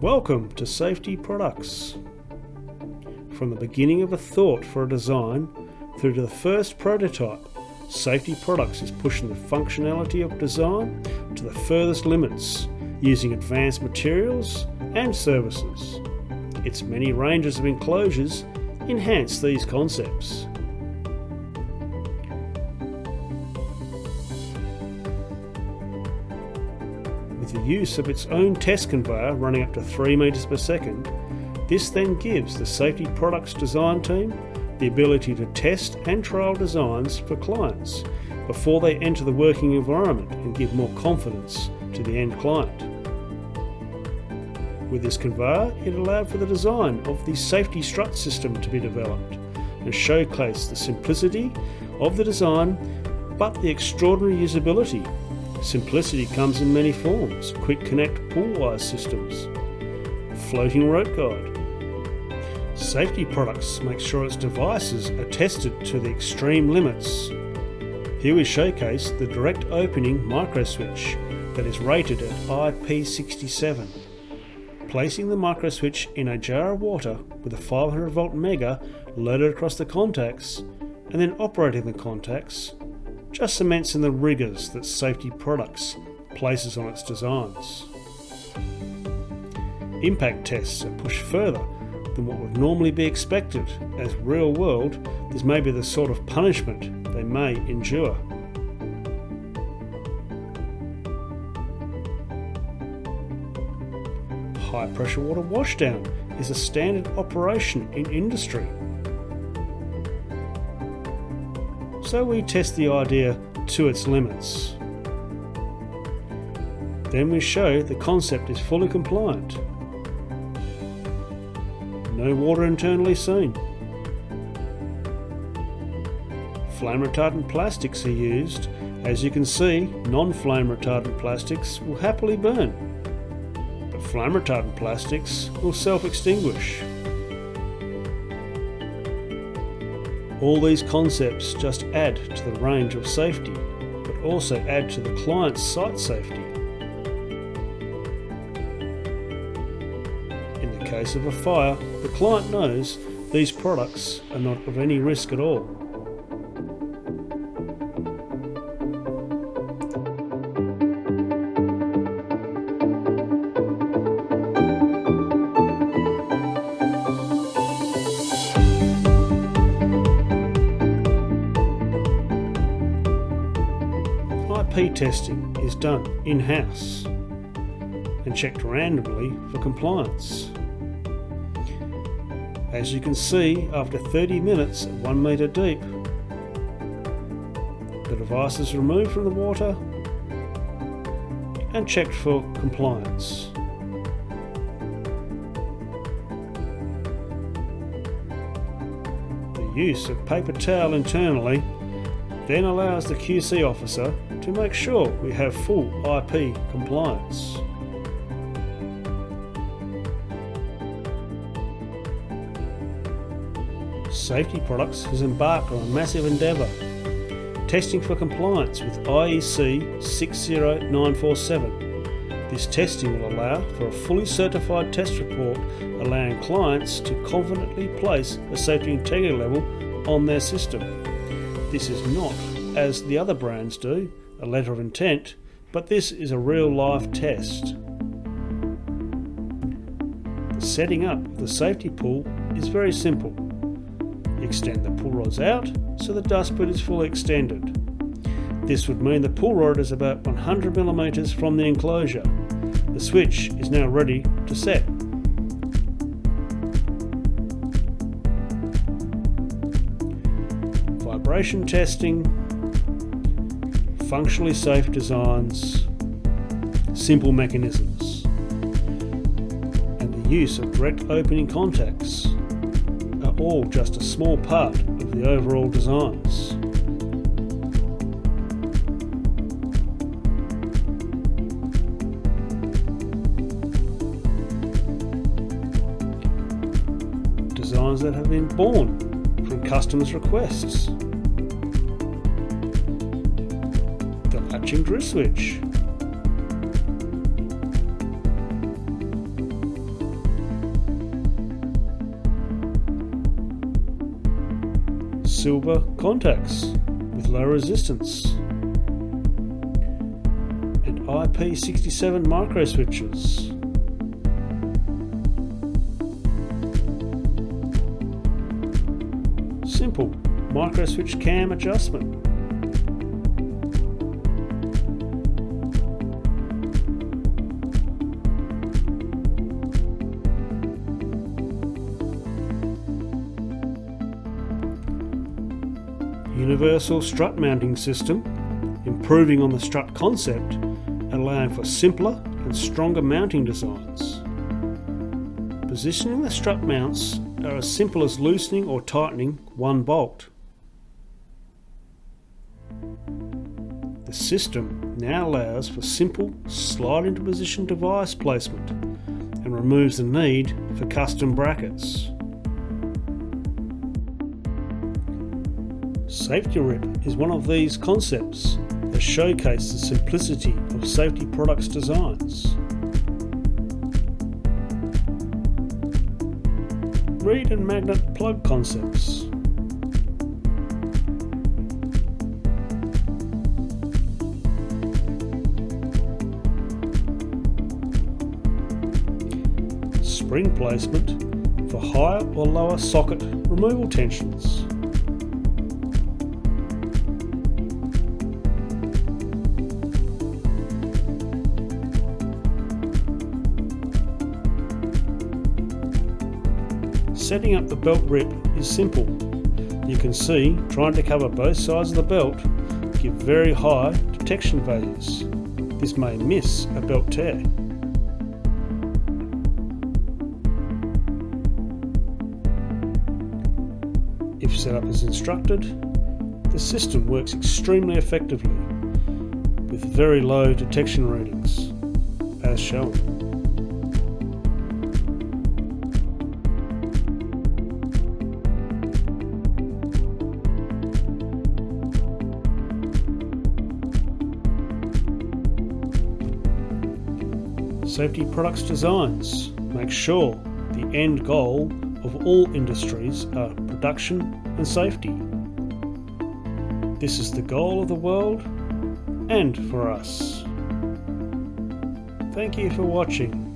Welcome to Safety Products. From the beginning of a thought for a design through to the first prototype, Safety Products is pushing the functionality of design to the furthest limits using advanced materials and services. Its many ranges of enclosures enhance these concepts. With the use of its own test conveyor running up to 3 meters per second, this then gives the Safety Products design team the ability to test and trial designs for clients before they enter the working environment and give more confidence to the end client. With this conveyor, it allowed for the design of the safety strut system to be developed and showcase the simplicity of the design but the extraordinary usability. Simplicity comes in many forms: quick connect pull-wise systems, floating rope guide. Safety Products make sure its devices are tested to the extreme limits. Here we showcase the direct opening micro switch that is rated at IP67. Placing the micro switch in a jar of water with a 500 volt mega loaded across the contacts and then operating the contacts just cements in the rigours that Safety Products places on its designs. Impact tests are pushed further than what would normally be expected, as real world this may be the sort of punishment they may endure. High pressure water washdown is a standard operation in industry. So we test the idea to its limits. Then we show the concept is fully compliant. No water internally seen. Flame retardant plastics are used. As you can see, non-flame retardant plastics will happily burn, but flame retardant plastics will self-extinguish. All these concepts just add to the range of safety, but also add to the client's site safety. In the case of a fire, the client knows these products are not of any risk at all. IP testing is done in-house and checked randomly for compliance. As you can see, after 30 minutes at 1 metre deep, the device is removed from the water and checked for compliance. The use of paper towel internally then allows the QC officer to make sure we have full IP compliance. Safety Products has embarked on a massive endeavour, testing for compliance with IEC 60947. This testing will allow for a fully certified test report, allowing clients to confidently place a safety integrity level on their system. This is not, as the other brands do, a letter of intent, but this is a real life test. The setting up of the safety pull is very simple. Extend the pull rods out so the dust put is fully extended. This would mean the pull rod is about 100 mm from the enclosure. The switch is now ready to set. Vibration testing, functionally safe designs, simple mechanisms, and the use of direct opening contacts are all just a small part of the overall designs. Designs that have been born from customers' requests. matching drift switch, silver contacts with low resistance, and IP67 micro switches. Simple micro switch cam adjustment. Universal strut mounting system, improving on the strut concept, allowing for simpler and stronger mounting designs. Positioning the strut mounts are as simple as loosening or tightening one bolt. The system now allows for simple slide into position device placement and removes the need for custom brackets. Safety Rip is one of these concepts that showcase the simplicity of safety products designs. Reed and magnet plug concepts. Spring placement for higher or lower socket removal tensions. Setting up the belt rip is simple. You can see trying to cover both sides of the belt give very high detection values. This may miss a belt tear. If set up as instructed, the system works extremely effectively with very low detection readings, as shown. Safety products designs make sure the end goal of all industries are production and safety. This is the goal of the world and for us. Thank you for watching.